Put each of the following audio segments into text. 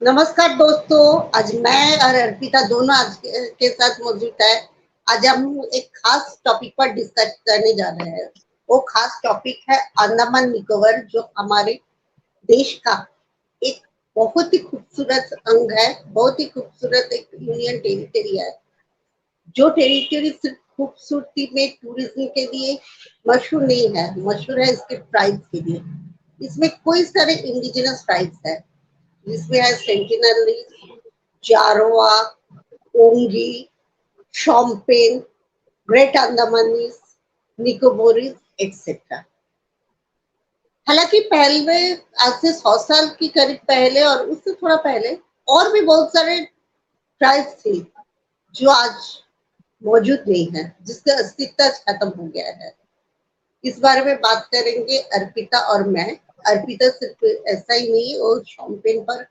नमस्कार दोस्तों, आज मैं और अर्पिता दोनों आज के साथ मौजूद है। आज हम एक खास टॉपिक पर डिस्कस करने जा रहे हैं। वो खास टॉपिक है अंडमान निकोबार, जो हमारे देश का एक बहुत ही खूबसूरत अंग है, बहुत ही खूबसूरत एक यूनियन टेरिटरी है। जो टेरिटरी सिर्फ खूबसूरती में टूरिज्म के लिए मशहूर नहीं है, मशहूर है इसके ट्राइब्स के लिए। इसमें कोई सारे इंडिजिनस ट्राइब्स है, जिसमें है Sentinel, Jarawa, Onge, Shompen, great Andamanese, Nicobarese etcetera. हालांकि पहले, आज से 100 साल की करीब पहले और उससे थोड़ा पहले और भी बहुत सारे ट्राइब्स थे जो आज मौजूद नहीं है, जिसका अस्तित्व खत्म हो गया है। इस बारे में बात करेंगे अर्पिता और मैं। अर्पिता सिर्फ ऐसा ही नहीं, वो शॉम्पेन पर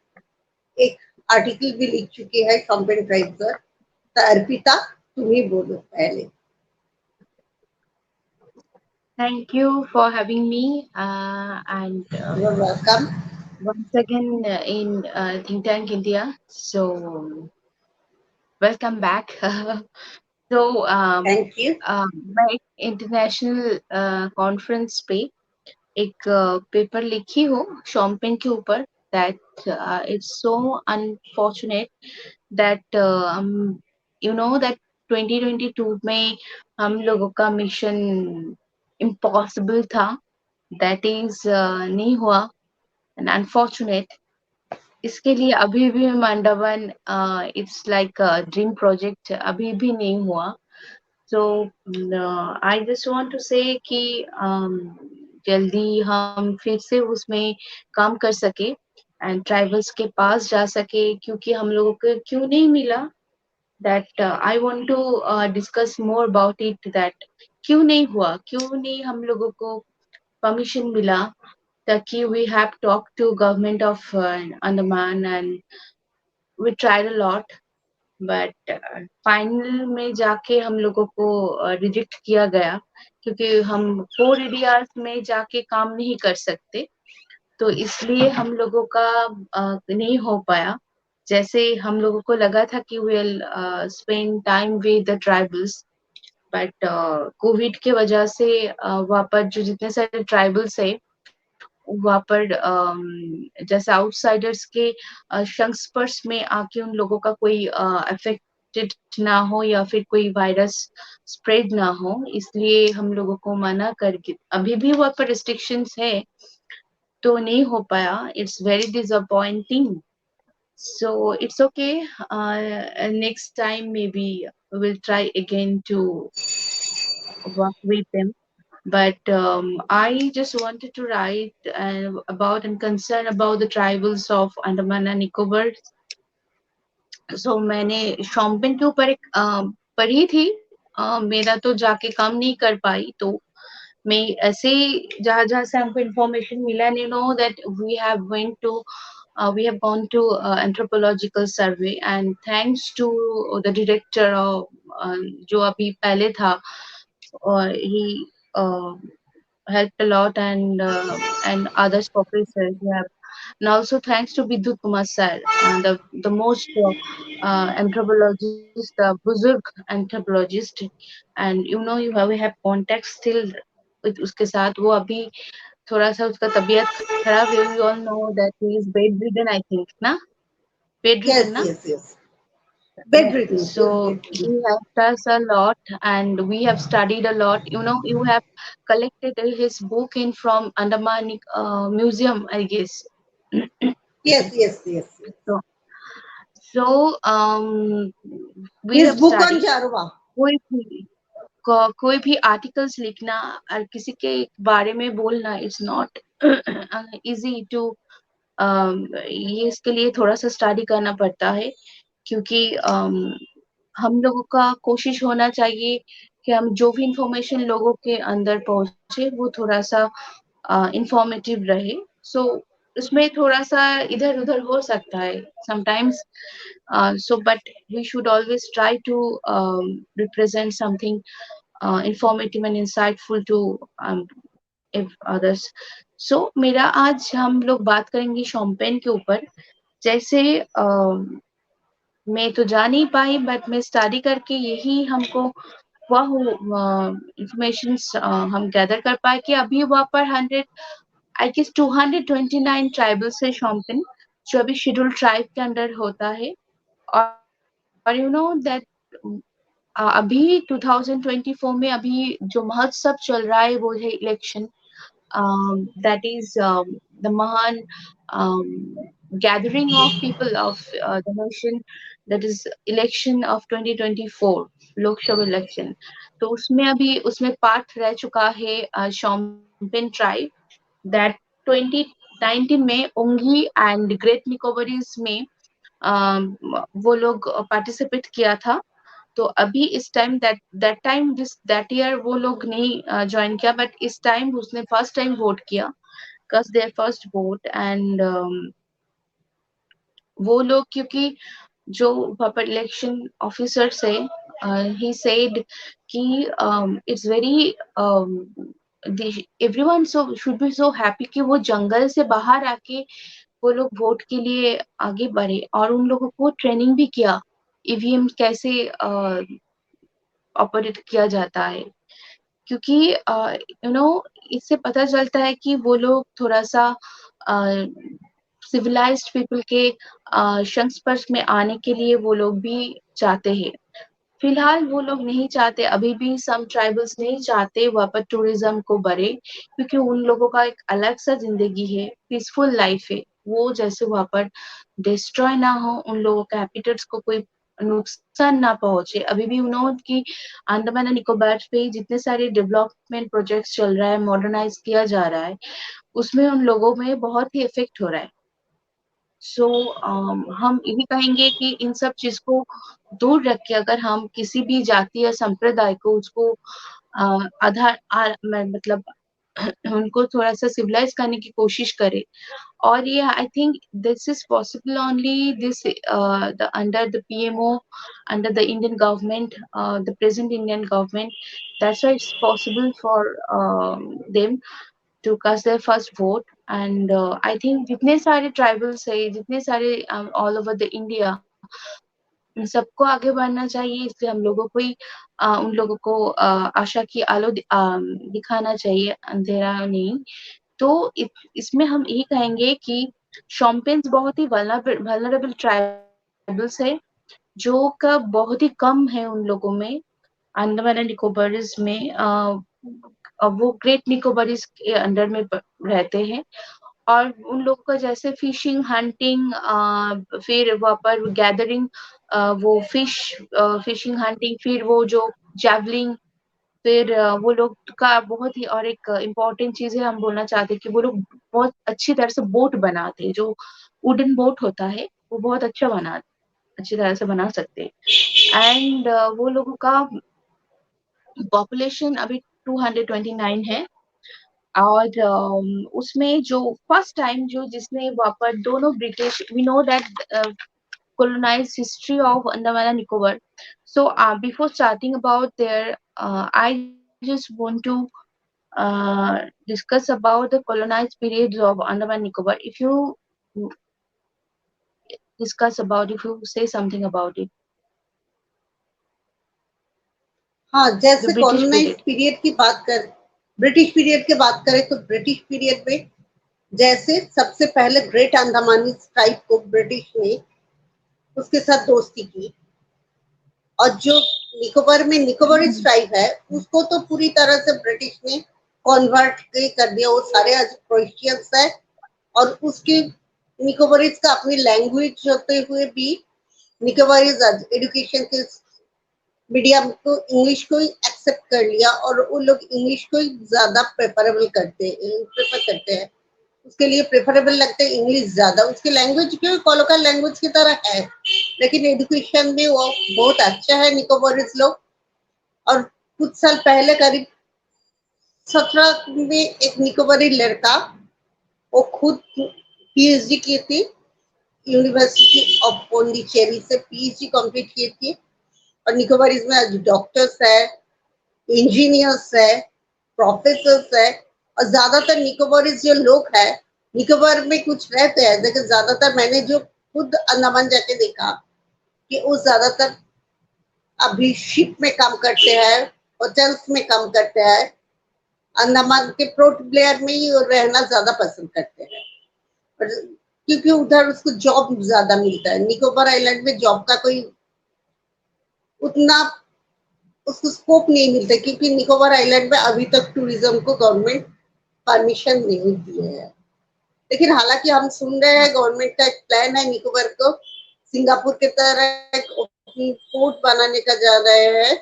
एक आर्टिकल भी लिख चुकी है, शॉम्पेन ट्राइब पर। तो अर्पिता, तुम ही बोलो पहले। Thank you for having me, and you are welcome. once again in Think Tank India. So welcome back. so thank you. मैं एक इंटरनेशनल कॉन्फ्रेंस पे एक पेपर लिखी हूँ शॉम्पेन के ऊपर that it's so unfortunate that you know that 2022 में हम लोगों का मिशन इम्पॉसिबल था, that is नहीं हुआ and unfortunate. इसके लिए अभी भी Andaman it's like dream project अभी भी नहीं हुआ। सो आई जस्ट वांट टू से कि जल्दी हम फिर से उसमें काम कर सके एंड ट्राइबल्स के पास जा सके, क्योंकि हम लोगों को क्यों नहीं मिला। That I want to discuss more about it, that क्यों नहीं हुआ, क्यों नहीं हम लोगों को परमिशन मिला। ताकि we have talked to government of Andaman and we tried a lot, but final में जाके हम लोगों को रिजेक्ट किया गया, क्योंकि हम 4 ADRs में जाके काम नहीं कर सकते। तो इसलिए हम लोगों का नहीं हो पाया। जैसे हम लोगों को लगा था कि we'll spend time with the tribals, but Covid के वजह से वहाँ पर जो जितने सारे ट्राइबल्स है वहाँ पर जैसे आउटसाइडर्स के संस्पर्श में आके उन लोगों का कोई अफेक्टेड ना हो या फिर कोई वायरस स्प्रेड ना हो, इसलिए हम लोगों को मना करके अभी भी वहाँ पर रिस्ट्रिक्शंस है, तो नहीं हो पाया। It's very disappointing. So it's okay, next time may be we'll try again to work with them. But I just wanted to write about and concern about the tribals of Andaman and Nicobar. So मैंने champagne के ऊपर एक पढ़ी थी। मेरा तो जाके काम नहीं कर पाई, तो मैं ऐसे जहाँ जहाँ से हमको इन्फॉर्मेशन मिला, you know that we have gone to anthropological survey, and thanks to the director of जो अभी पहले था, he uh, helped a lot, and others professors who have, and also thanks to Bidut Kumar sir, the most anthropologist, the Buzurg anthropologist, and we have contact still with उसके साथ। वो अभी थोड़ा सा उसका तबीयत खराब है। We all know that he is bedridden, I think, ना? Bedridden, यस ना? Yes yes, bed ridden, he is So bed he ridden. helped us a lot, and we have studied a lot. You have collected his book in from Andaman Museum, I guess. Yes yes yes yes. so, so we his have book on studied। Jarawa. कोई भी कोई भी articles लिखना और किसी के बारे में बोलना, इट्स नॉट इजी टू, ये इसके लिए थोड़ा सा स्टडी करना पड़ता है, क्योंकि हम लोगों का कोशिश होना चाहिए कि हम जो भी इंफॉर्मेशन लोगों के अंदर पहुंचे वो थोड़ा सा इंफॉर्मेटिव रहे। सो उसमें थोड़ा सा इधर उधर हो सकता है sometimes, so but we should always try to represent something informative and insightful to if others। so मेरा आज हम लोग बात करेंगे शॉम्पेन के ऊपर। जैसे मैं तो जा नहीं पाई, बट मैं स्टडी करके यही हमको वह इंफॉर्मेशन हम गैदर कर पाए कि अभी वहाँ पर 100 आई गेस 229 ट्राइबल्स है शॉम्पेन, जो अभी शेड्यूल ट्राइब के अंडर होता है। और यू नो दैट अभी 2024 में अभी जो महोत्सव चल रहा है वो है election, that is the Mahan gathering of people of the nation, that is election of 2024 लोक सभा इलेक्शन। तो उसमें अभी उसमें पार्ट रह चुका है शॉम्पेन ट्राइब, दैट 2019 में ओंगी एंड ग्रेट निकोबारीज में वो लोग पार्टिसिपेट किया था। तो अभी इस time that time that year वो लोग नहीं ज्वाइन किया, बट इस टाइम उसने फर्स्ट टाइम वोट किया, cast their first vote, and वो लोग क्योंकि जो पब्लिक इलेक्शन ऑफिसर से he said कि it's very everyone so should be so happy कि वो जंगल से बाहर आके वो लोग वोट के लिए आगे बढ़े, और उन लोगों को ट्रेनिंग भी किया ईवीएम कैसे ऑपरेट किया जाता है। क्योंकि यू नो इससे पता चलता है कि वो लोग थोड़ा सा सिविलाइज्ड पीपल के संस्पर्श में आने के लिए वो लोग भी चाहते हैं। फिलहाल वो लोग नहीं चाहते, अभी भी सम ट्राइबल्स नहीं चाहते वहाँ पर टूरिज्म को बढ़े, क्योंकि उन लोगों का एक अलग सा जिंदगी है, पीसफुल लाइफ है, वो जैसे वहाँ पर डिस्ट्रॉय ना हो, उन लोगों के हैबिटेट्स को कोई नुकसान ना पहुंचे। अभी भी की अंडमान एंड निकोबार पे जितने सारे डेवलपमेंट प्रोजेक्ट्स चल रहा है, मॉडर्नाइज किया जा रहा है, उसमें उन लोगों में बहुत ही इफेक्ट हो रहा है। सो हम यही कहेंगे कि इन सब चीज को दूर रख के अगर हम किसी भी जाति या संप्रदाय को उसको मतलब उनको थोड़ा सा सिविलाइज करने की कोशिश करें। और ये I think this is possible only this the under the PMO, under the Indian government, the present Indian government, that's why it's possible for them to cast their first vote, and I think जितने सारे tribals है, जितने सारे all over the India, उन सबको आगे बढ़ना चाहिए। इसलिए हम लोगों को ही उन लोगों को आशा की आलो दिखाना चाहिए, अंधेरा नहीं। तो इसमें हम यही कहेंगे कि शॉम्पेन्स बहुत ही वल्नरेबल ट्राइबल्स है, जो का बहुत ही कम है उन लोगों में। अंडमान एंड निकोबारीज में वो ग्रेट निकोबारीज के अंडर में रहते हैं, और उन लोगों का जैसे फिशिंग, हंटिंग, फिर वहाँ पर गैदरिंग, वो फिशिंग, हंटिंग, फिर वो जो जैवलिंग, फिर वो लोग का बहुत ही और एक इम्पोर्टेंट चीज है, हम बोलना चाहते हैं कि वो लोग बहुत अच्छी तरह से बोट बनाते हैं, जो वुडन बोट होता है वो बहुत अच्छी तरह से बना सकते हैं। एंड वो लोगों का पॉपुलेशन अभी 229 है, और उसमें जो फर्स्ट टाइम जो जिसने वहाँ पर दोनों British, we know that colonized history of Andaman and Nicobar. So before starting about there, I just want to discuss about the colonized periods of Andaman and Nicobar. If you discuss about, if you say something about it, हाँ, the जैसे British colonise period. Period की बात कर British period की बात करें तो British period में जैसे सबसे पहले ग्रेट अंडमानी ट्राइब को ब्रिटिश ने उसके साथ दोस्ती की, और जो निकोबार में निकोबारी ट्राइब है उसको तो पूरी तरह से ब्रिटिश ने कन्वर्ट कर दिया, वो सारे आज क्रोएशियंस है, और उसके निकोबारीज का अपनी लैंग्वेज होते हुए भी निकोबारीज आज एजुकेशन के मीडियम को इंग्लिश को ही एक्सेप्ट कर लिया, और वो लोग इंग्लिश को ही ज्यादा प्रेफर करते हैं, उसके लिए प्रेफरेबल लगता है इंग्लिश ज्यादा, उसकी लैंग्वेज क्यों कोलोकल लैंग्वेज की तरह है, लेकिन एजुकेशन में वो बहुत अच्छा है निकोबारीज लोग। और कुछ साल पहले करीब 17 में एक निकोबारी लड़का, वो खुद पीएचडी की थी, यूनिवर्सिटी ऑफ पौंडीचेरी से पीएचडी कंप्लीट की थी, और निकोबारीज में आज डॉक्टर्स है, इंजीनियर्स है, प्रोफेसर्स है, और ज्यादातर निकोबारीज जो लोग हैं, निकोबार में कुछ रहते हैं, लेकिन ज्यादातर मैंने जो खुद अंडमान जाके देखा कि वो ज्यादातर अभी शिप में काम करते हैं, होटल्स में काम करते हैं, अंडमान के पोर्ट ब्लेयर में ही रहना ज्यादा पसंद करते हैं, और क्योंकि उधर उसको जॉब ज्यादा मिलता है। निकोबार आइलैंड में जॉब का कोई उतना उसको स्कोप नहीं मिलता, क्योंकि निकोबार आइलैंड में अभी तक टूरिज्म को गवर्नमेंट परमिशन नहीं दिए है। लेकिन हालांकि हम सुन रहे हैं गवर्नमेंट का एक प्लान है निकोबार को सिंगापुर की तरह एक पोर्ट बनाने का जा रहे हैं,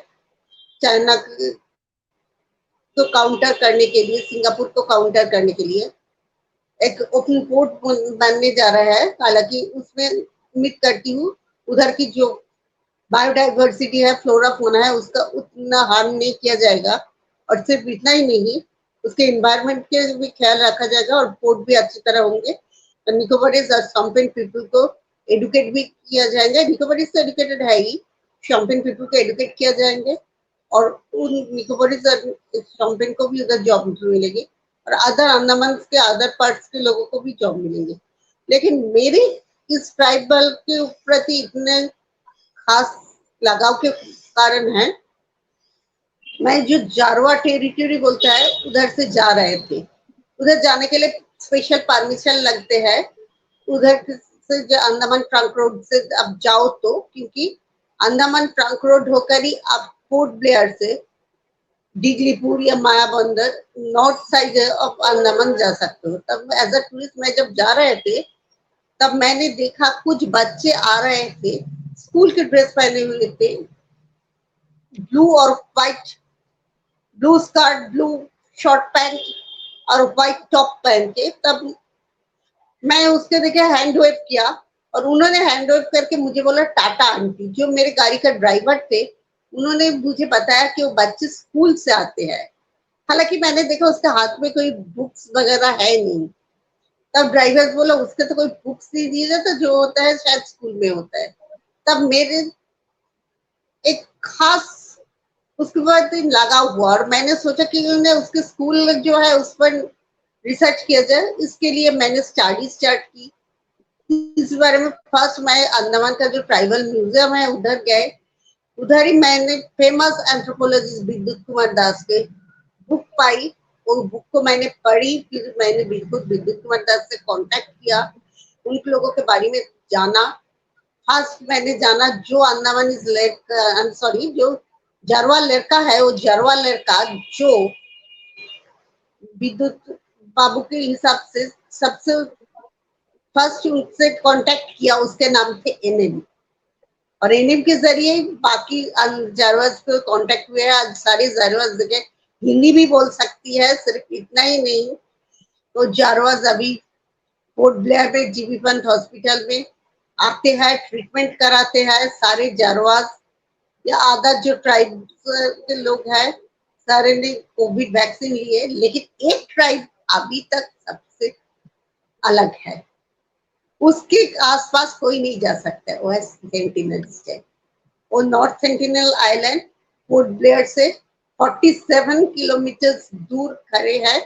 चाइना को काउंटर करने के लिए, सिंगापुर को काउंटर करने के लिए एक ओपन पोर्ट बनने जा रहा है। हालांकि उसमें उम्मीद करती हूँ उधर की जो बायोडाइवर्सिटी है, फ्लोरा फोना है, उसका उतना हार्म नहीं किया जाएगा। और सिर्फ इतना ही नहीं, उसके एनवायरनमेंट के भी ख्याल रखा जाएगा और पोर्ट भी अच्छी तरह होंगे। निकोबारीज और शॉम्पेन पीपल को एडुकेट भी किया जाएगा। निकोबारीज तो एडुकेटेड है ही, शॉम्पेन पीपल को एडुकेट किया जाएंगे और उन निकोबारीज और शॉम्पेन को भी उधर जॉब मिलेगी और अदर अंडमान के अदर पार्ट्स के लोगों को भी जॉब मिलेंगे। लेकिन मेरी इस ट्राइबल के प्रति इतने खास लगाव के कारण है, मैं जो जारवा टेरिटरी बोलता है उधर से जा रहे थे। उधर जाने के लिए स्पेशल परमिशन लगते हैं। उधर से जो अंडमान ट्रंक रोड से अब जाओ तो, क्योंकि अंडमान ट्रंक रोड होकर ही आप पोर्ट ब्लेयर से डिगलीपुर या Mayabunder north side of Andaman जा सकते हो। तब एज अ टूरिस्ट मैं जब जा रहे थे तब मैंने देखा कुछ बच्चे आ रहे थे, स्कूल के ड्रेस पहने हुए थे, ब्लू और white, blue skirt, blue short pant और व्हाइट टॉप पहन के। तब मैं उसके देखे हैंड वेव किया और उन्होंने हैंड वेव करके मुझे बोला टाटा आंटी। जो मेरे गाड़ी का ड्राइवर थे उन्होंने मुझे बताया कि वो बच्चे स्कूल से आते हैं। हालांकि मैंने देखा उसके हाथ में कोई बुक्स वगैरह है नहीं। तब ड्राइवर बोला उसके तो कोई बुक्स नहीं दिए जाता, जो होता है शायद स्कूल में होता है। तब मेरे एक खास उसके बाद लगा हुआ और मैंने सोचा कि उन्हें उसके स्कूल जो है उस पर रिसर्च किया जाए। इसके लिए मैंने स्टडी स्टार्ट की इस बारे में। फर्स्ट मैं अंडमान का जो ट्राइबल म्यूजियम है उधर गए। उधर ही मैंने फेमस एंथ्रोपोलॉजिस्ट विद्युत कुमार दास के बुक पाई। उन बुक को मैंने पढ़ी, फिर मैंने बिल्कुल विद्युत कुमार दास से कांटेक्ट किया, उन लोगों के बारे में जाना। फर्स्ट मैंने जाना जो अंडमान इज सॉरी जो जरवा लड़का है, वो जरवा लड़का जो विद्युत बाबू के हिसाब से सबसे फर्स्ट उनसे कांटेक्ट किया, उसके नाम थे एनएम। और एनएम के जरिए बाकी जारवाज को कांटेक्ट हुए। आज सारे जारवाज जगह हिंदी भी बोल सकती है। सिर्फ इतना ही नहीं, तो जारवाज अभी पोर्ट ब्लेयर में जीबी पंत हॉस्पिटल में आते हैं, ट्रीटमेंट कराते हैं। सारे जारवाज या आधा जो ट्राइब के लोग हैं सारे ने कोविड वैक्सीन लिए। लेकिन एक ट्राइब अभी तक सबसे अलग है, उसके आसपास कोई नहीं जा सकता, वो है सेंटिनल स्टेट। वो north sentinel island port Blair से 47 किलोमीटर दूर खड़े हैं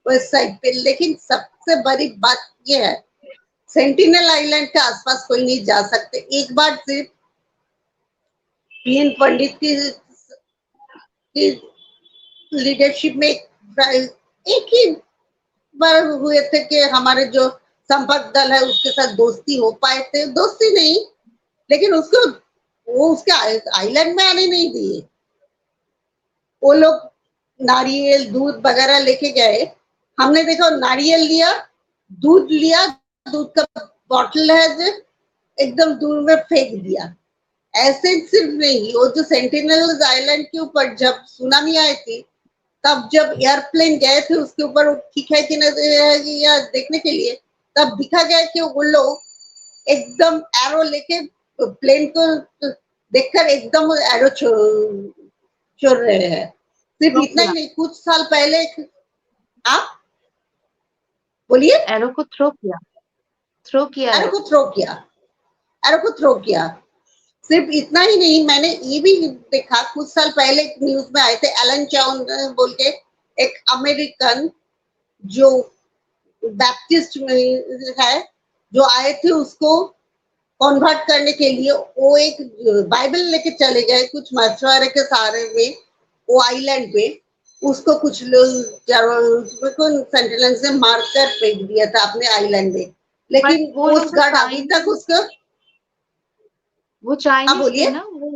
वेस्ट साइड पे। लेकिन सबसे बड़ी बात ये है, सेंटिनल आइलैंड के आसपास कोई नहीं जा सकते। एक बार सिर्फ पीएन पंडित की लीडरशिप में एक ही बार हुए थे कि हमारे जो संपर्क दल है उसके साथ दोस्ती हो पाए थे। दोस्ती नहीं, लेकिन उसको वो उसके आइलैंड में आने नहीं दिए। वो लोग नारियल दूध वगैरह लेके गए, हमने देखा नारियल लिया, दूध लिया, दूध का बॉटल है जो एकदम दूर में फेंक दिया। ऐसे सिर्फ नहीं, वो जो सेंटिनल आइलैंड के ऊपर जब सुनामी आई थी तब जब एयरप्लेन गए थे उसके ऊपर ठीक है कि नहीं या देखने के लिए, तब दिखा गया कि वो लोग एकदम एरो लेके प्लेन को देखकर एकदम एरो छोड़ रहे हैं। सिर्फ इतना ही नहीं, कुछ साल पहले आप बोलिए। एरो को थ्रो किया, एरो को थ्रो किया, एरो को थ्रो किया। सिर्फ इतना ही नहीं, मैंने ये भी देखा कुछ साल पहले न्यूज में आए थे, एलन चाउन बोल के एक अमेरिकन जो बैप्टिस्ट में है, जो आए थे, उसको कन्वर्ट करने के लिए वो एक बाइबल लेके चले गए कुछ मछुआरे के सहारे में वो आइलैंड पे, उसको कुछ लोग सेंटिनल्स ने मार कर फेंक दिया था अपने आइलैंड में, बट लेकिन वो कोस्ट लोग गार्ड अभी तक उसको, वो हाँ चाइनीज थे बोलिए, ना वो।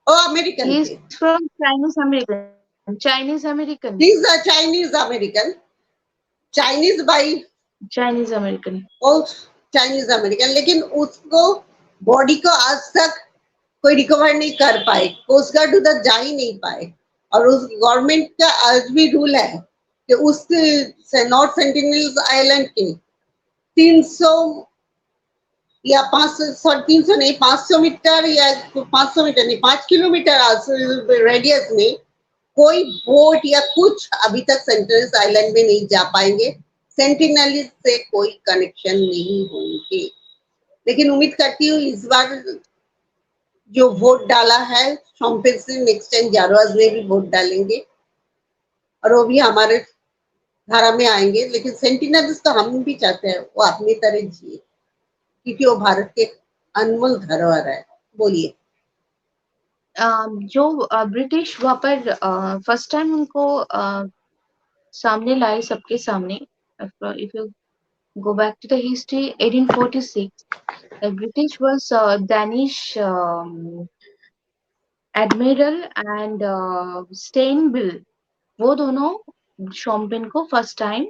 ओ अमेरिकन ही इज थे, from Chinese American, Chinese American, he is a Chinese American, Chinese by Chinese American. और चाइनीज अमेरिकन, लेकिन उसको बॉडी को आज तक कोई रिकवर नहीं कर पाए, कोस्ट गार्ड उधर जा ही नहीं पाए। और उस गवर्नमेंट का आज भी रूल है कि उस नॉर्थ सेंटिनल्स आइलैंड के 300 या 500, 300 नहीं, 500 मीटर या 500 मीटर नहीं, 5 किलोमीटर रेडियस में कोई बोट या कुछ अभी तक सेंटिनल्स आइलैंड में नहीं जा पाएंगे, सेंटिनल से कोई कनेक्शन नहीं होंगे। लेकिन उम्मीद करती हूँ इस बार जो वोट डाला है शॉम्पेन से नेक्स्ट टाइम जारवाज में भी वोट डालेंगे और वो भी हमारे धारा में आएंगे, लेकिन सेंटिनल्स तो हम भी चाहते हैं वो अपनी तरह जिए, क्योंकि वो भारत के अनमोल धरोहर है। बोलिए। जो ब्रिटिश वहाँ पर फर्स्ट टाइम उनको सामने लाए सबके सामने, if you go back to the history, 1846, the British was Danish admiral and Steinbill, वो दोनों शॉम्पेन को फर्स्ट टाइम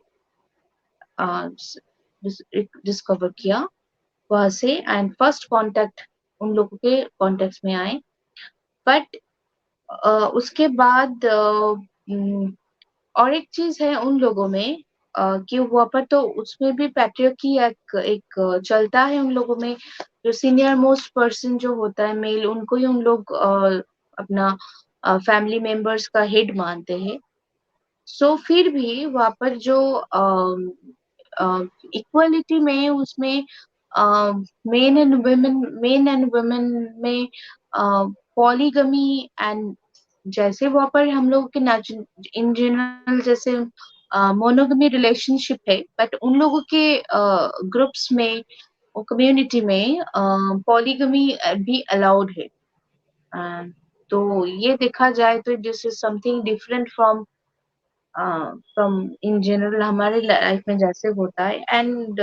डिस्कवर किया वहां से, एंड फर्स्ट कांटेक्ट उन लोगों के कॉन्टेक्ट में आए। बट उसके बाद और एक चीज है उन लोगों में कि वहाँ पर तो उसमें भी पैट्रियर्की एक चलता है उन लोगों में। जो सीनियर मोस्ट पर्सन जो होता है मेल, उनको ही उन लोग अपना फैमिली मेंबर्स का हेड मानते हैं। सो फिर भी वहाँ पर जो इक्वलिटी में उसमें मेन एंड वुमेन में पॉलीगमी एंड, जैसे वहाँ पर हम लोग के इन जनरल जैसे मोनोगमी रिलेशनशिप है, बट उन लोगों के ग्रुप्स में कम्युनिटी में पॉलीगमी भी अलाउड है। तो ये देखा जाए तो this is something different from in general हमारे लाइफ में जैसे होता है। एंड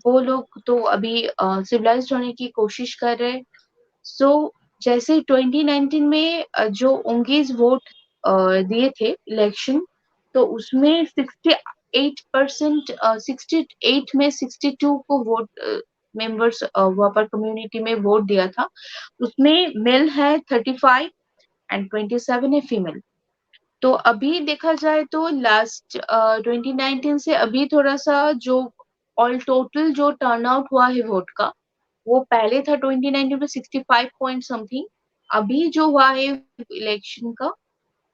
वो लोग तो अभी सिविलाइज्ड होने की कोशिश कर रहे हैं। सो जैसे 2019 में जो उंगीज वोट दिए थे इलेक्शन, तो उसमें 68%, 68 में 62 को वोट मेंबर्स वहाँ पर कम्युनिटी में वोट दिया था। उसमें मेल है 35 एंड 27 है फीमेल। तो अभी देखा जाए तो लास्ट 2019 से अभी थोड़ा सा जो ऑल टोटल जो टर्नआउट हुआ है वोट का, वो पहले था 2019 में 65 पॉइंट समथिंग। अभी जो हुआ है इलेक्शन का,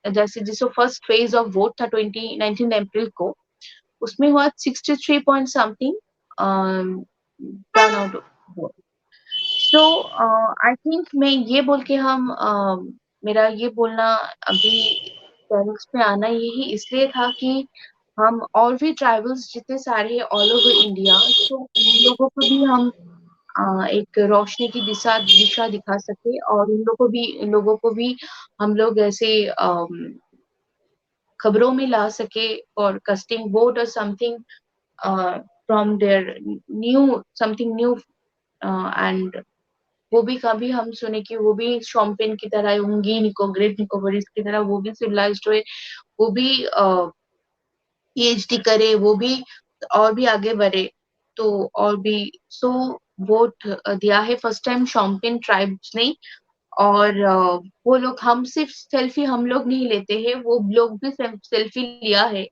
जैसे जिसको फर्स्ट फेज ऑफ वोट था 2019 अप्रैल को, उसमें हुआ 63 point something turn out vote. So I think मैं ये बोल के हम मेरा ये बोलना अभी टॉपिक्स पे आना यही इसलिए था कि हम और भी ट्राइबल्स जितने सारे हैं ऑल ओवर इंडिया, तो उन लोगों को भी हम एक रोशनी की दिशा दिशा दिखा सके, और उन लोगों को भी हम लोग ऐसे खबरों में ला सके और कास्टिंग वोट और something from their new something new. And वो भी कभी हम सुने कि वो भी शॉम्पेन की तरह होंगी, ग्रेट निकोबारीज की तरह वो भी सिविलाइज्ड हुए, वो भी पीएचडी करे, वो भी और भी आगे बढ़े। तो और भी सो वोट दिया है फर्स्ट टाइम शॉम्पेन ट्राइब्स ने। और वो लोग, हम सिर्फ सेल्फी हम लोग नहीं लेते हैं, वो लोग भी सेल्फी लिया है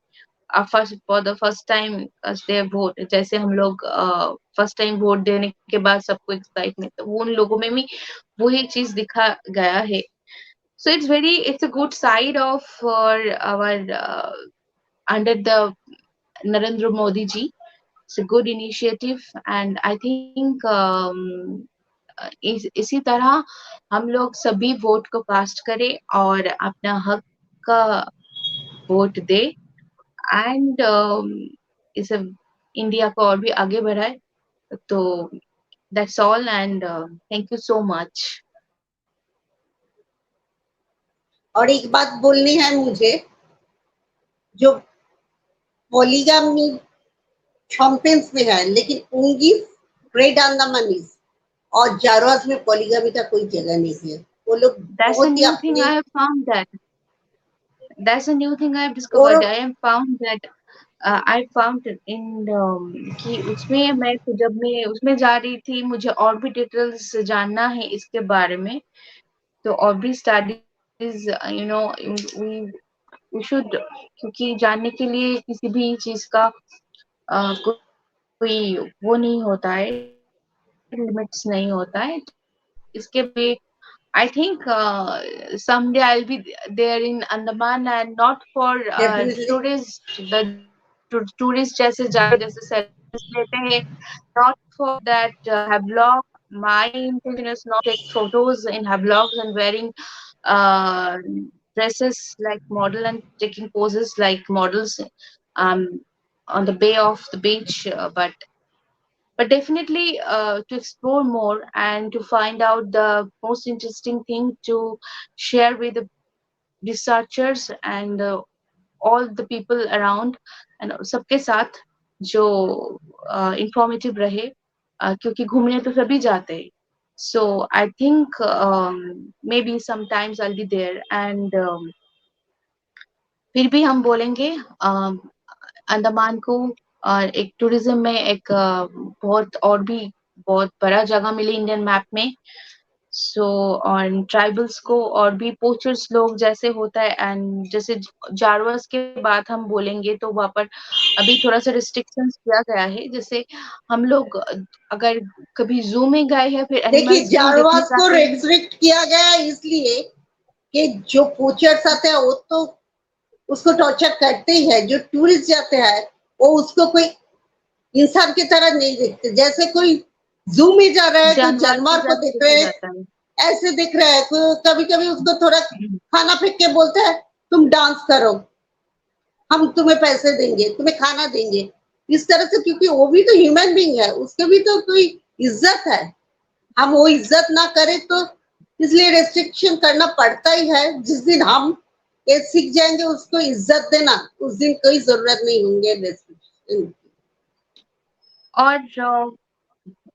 first for the first time they vote. जैसे हम लोग फर्स्ट टाइम वोट देने के बाद सबको एक्साइटमेंट, तो वो उन लोगों में भी वही चीज दिखा गया है। So it's a good side of our under the Narendra Modi ji. It's a good initiative, and I think इसी तरह हम लोग सभी वोट को कास्ट करें और अपना हक का वोट दे, एंड इस इंडिया को और भी आगे बढ़ाए। तो that's all, and thank you so much. और एक बात बोलनी है मुझे, जो पॉलीगामी शॉम्पेन्स में है, लेकिन उंगीस, ग्रेट अंडमानीज और जारवास में पॉलीगामी का कोई जगह नहीं है। वो लोग That's a बहुत ही new thing अपने I have found that. That's a new thing I have और discovered. I have found that I found it in कि उसमें मैं जब मैं उसमें जा रही थी, मुझे और भी डिटेल्स जानना है इसके बारे में, तो और भी studies you know we should, क्योंकि जानने के लिए किसी भी चीज का कोई वो नहीं होता है, लिमिट्स नहीं होता है इसके भी। I think someday I'll be there in Andaman, and not for definitely tourist, the tourist जैसे जाते जैसे selfies लेते हैं, not for that havelock. My intention is not to take photos in havlocks and wearing uh, dresses like model and taking poses like models um, on the bay of the beach, but definitely to explore more and to find out the most interesting thing to share with the researchers and all the people around, and सबके साथ जो informative रहे, क्योंकि घूमने तो सभी जाते हैं, so I think maybe sometimes I'll be there, and फिर भी हम बोलेंगे अंडमान को एक टूरिज्म में एक बहुत और भी बहुत बड़ा जगह मिली इंडियन मैप में, सो और ट्राइबल्स को और भी पोचर्स लोग जैसे होता है, एंड जैसे जारवास के बाद हम बोलेंगे तो वहाँ पर अभी थोड़ा सा रिस्ट्रिक्शंस किया गया है, जैसे हम लोग अगर कभी जू में गए हैं फिर देखिए, एनिमल्स को देखने जारवास को जाते हैं। रेस्ट्रिक्ट किया गया है इसलिए कि जो पोचर्स आते हैं वो तो उसको टॉर्चर करते ही है, जो टूरिस्ट जाते हैं वो उसको कोई इंसान की तरह नहीं देखते, जैसे कोई जू में जा रहा है, कोई जानवर की जानवर को तरह देख देखा रहे हैं, जाता है। ऐसे दिख रहा है। कभी कभी उसको थोड़ा खाना फेंक के बोलते हैं तुम डांस करो, हम तुम्हें पैसे देंगे, तुम्हें खाना देंगे, इस तरह से, क्योंकि वो भी तो ह्यूमन बीइंग है, उसके भी तो कोई इज्जत है। हम वो इज्जत ना करें तो इसलिए रेस्ट्रिक्शन करना पड़ता ही है। जिस दिन हम ये सीख जाएंगे उसको इज्जत देना, उस दिन कोई जरूरत नहीं होंगे रेस्ट्रिक्शन। और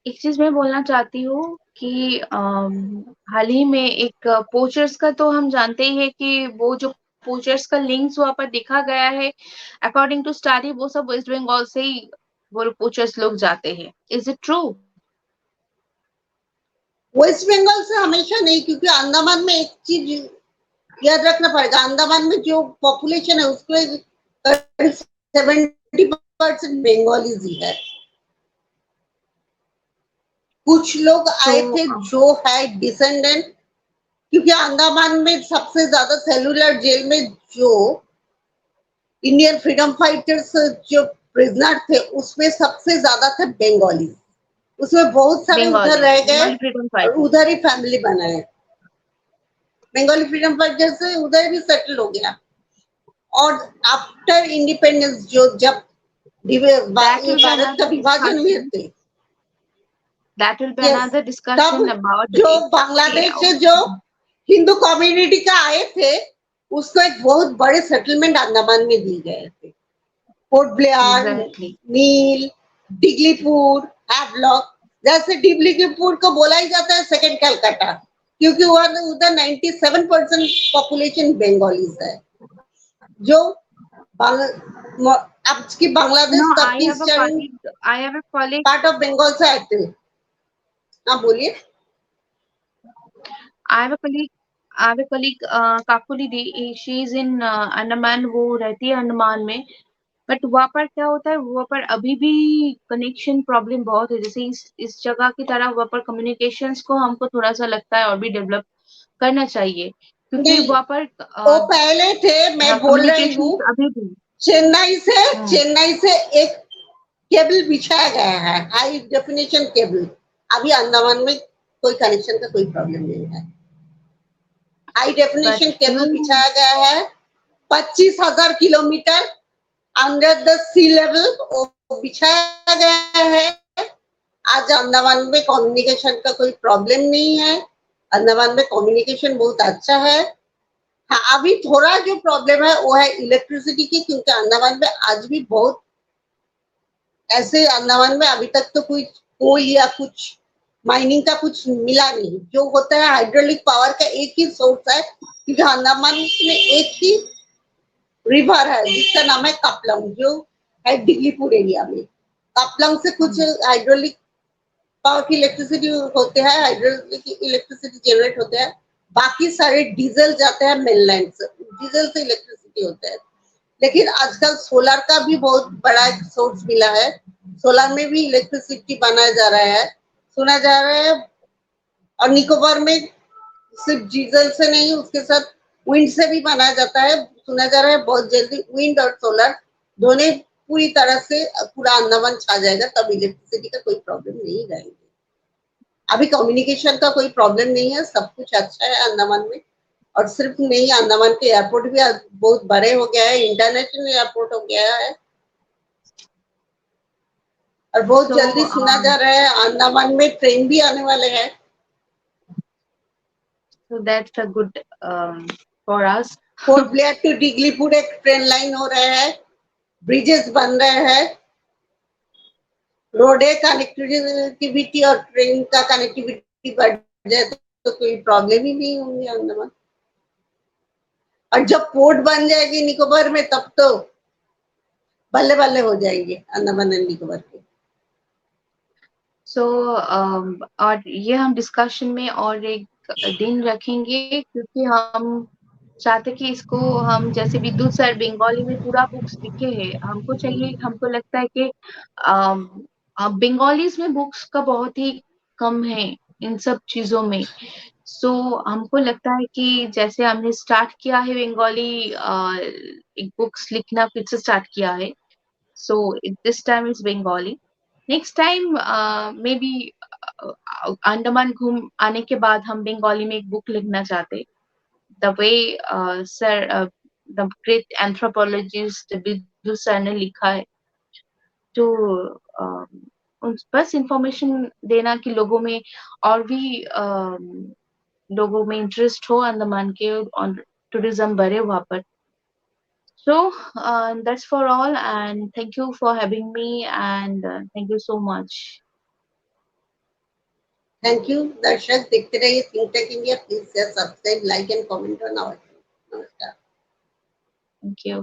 एक चीज मैं बोलना चाहती हूँ कि हाल ही में एक पोचर्स का तो हम जानते ही है कि वो जो पोचर्स का लिंक्स वहां पर देखा गया है, अकॉर्डिंग टू स्टडी वो सब वेस्ट बंगाल से ही वो पोचर्स लोग जाते हैं। Is it true? West Bengal से हमेशा नहीं, क्योंकि अंडमान में एक चीज याद रखना पड़ेगा, अंडमान में जो पॉपुलेशन है उसको 70% बंगालीज ही है। कुछ लोग आए तो थे जो है डिसेंडेंट, क्योंकि अंडमान में सबसे ज्यादा सेलुलर जेल में जो इंडियन फ्रीडम फाइटर्स जो प्रिजनर थे उसमें सबसे ज्यादा थे बंगाली। उसमें बहुत सारे उधर बंगाली रह गए बंगाली फ्रीडम और फाइटर। उधर ही फैमिली बनाए। बंगाली फ्रीडम फाइटर से उधर भी सेटल हो गया। और आफ्टर इंडिपेंडेंस जो जब दैट विल बी भारत का अनदर विभाजन हुए डिस्कशन, थे, that will be yes, another तब डिस्कशन अबाउट जो बांग्लादेश से जो हिंदू कम्युनिटी का आए थे उसको एक बहुत बड़े सेटलमेंट अंडमान में दिए गए थे। पोर्ट ब्लेयर, एग्जैक्टली। नील, डिग्लीपुर, हैवलॉक। जैसे डिग्लीपुर को बोला ही जाता है सेकंड कलकत्ता, क्योंकि उधर 97% पॉपुलेशन बंगालीज है। जो अब की बांग्लादेश नो, तब की eastern I have a colleague part of Bengal से आए थे। हाँ बोलिए। I have a colleague, I have a colleague, Kakuli the, she is in Andaman, वो रहती है अंडमान में, बट वहाँ पर क्या होता है, वहाँ पर अभी भी कनेक्शन प्रॉब्लम बहुत है, जैसे इस जगह की तरह वहाँ पर कम्युनिकेशंस को हमको थोड़ा सा लगता है और भी डेवलप करना चाहिए, क्योंकि नहीं, वहाँ पर वो पहले थे, मैं हाँ बोल रही हूँ कम्युनिकेशंस अभी भी। चेन्नई से एक केबल बिछाया गया है, हाई डेफिनेशन केबल। अभी अंडमान में कोई कनेक्शन का कोई प्रॉब्लम नहीं है। High but definition cable still बिछाया गया है 25,000 kilometre under the sea level, बिछाया गया है। अंडमान में कम्युनिकेशन का कोई प्रॉब्लम नहीं है, अंडमान में कम्युनिकेशन बहुत अच्छा है। हाँ, अभी थोड़ा जो प्रॉब्लम है वो है इलेक्ट्रिसिटी की, क्योंकि अंडमान में आज भी बहुत ऐसे अंडमान में अभी तक तो कोई कोल या कुछ माइनिंग का कुछ मिला नहीं। जो होता है हाइड्रोलिक पावर का एक ही सोर्स है, क्योंकि अंडमान में एक ही रिवर है जिसका नाम है कपलंग, जो है डिगलीपुर एरिया में। कपलंग से कुछ हाइड्रोलिक पावर की इलेक्ट्रिसिटी होते हैं, हाइड्रोलिक इलेक्ट्रिसिटी जनरेट होते हैं। बाकी सारे डीजल जाते हैं मेनलैंड से, डीजल से इलेक्ट्रिसिटी होता है। लेकिन आजकल सोलर का भी बहुत बड़ा एक सोर्स मिला है, सोलर में भी इलेक्ट्रिसिटी बनाया जा रहा है, सुना जा रहा है। और निकोबार में सिर्फ डीजल से नहीं, उसके साथ विंड से भी बनाया जाता है। सुना जा रहा है बहुत जल्दी विंड और सोलर दोनों पूरी तरह से पूरा अंडमान छा जाएगा, तब इलेक्ट्रिसिटी का कोई प्रॉब्लम नहीं रहेगी। अभी कम्युनिकेशन का कोई प्रॉब्लम नहीं है, सब कुछ अच्छा है अंडमान में। और सिर्फ नहीं, अंडमान के एयरपोर्ट भी बहुत बड़े हो गया है, इंटरनेशनल एयरपोर्ट हो गया है। और बहुत जल्दी सुना जा रहा है अंडमान में ट्रेन भी आने वाले हैं। So that's a good for us. Port Blair to Diglipur एक ट्रेन लाइन हो रहा है, ब्रिजेस बन रहे हैं, रोड कनेक्टिविटी और ट्रेन का कनेक्टिविटी बढ़ जाए तो कोई प्रॉब्लम ही नहीं होंगे अंडमान। और जब पोर्ट बन जाएगी निकोबार में तब तो बल्ले बल्ले हो जाएंगे अंडमान एंड निकोबार के। So और ये हम डिस्कशन में और एक दिन रखेंगे, क्योंकि हम चाहते कि इसको हम जैसे विद्युत सर बंगाली में पूरा बुक्स लिखे हैं, हमको चाहिए, हमको लगता है कि बंगालीज में बुक्स का बहुत ही कम है इन सब चीजों में। सो हमको लगता है कि जैसे हमने स्टार्ट किया है बंगाली एक बुक्स लिखना, फिर से स्टार्ट किया है। So this time is Bengali, next time may be Andaman घूम आने के बाद हम बंगाली में एक बुक लिखना चाहते। The way sir the great anthropologist विद्युत सर ने लिखा है, तो बस इंफॉर्मेशन देना कि लोगों में और भी लोगों में इंटरेस्ट हो अंडमान के, और टूरिज्म बढ़े वहां पर। So that's for all, and thank you for having me, and thank you so much. Thank you. दर्शक देखते रहिए Think Tech India, please share, subscribe, like and comment on our. नमस्कार। Thank you.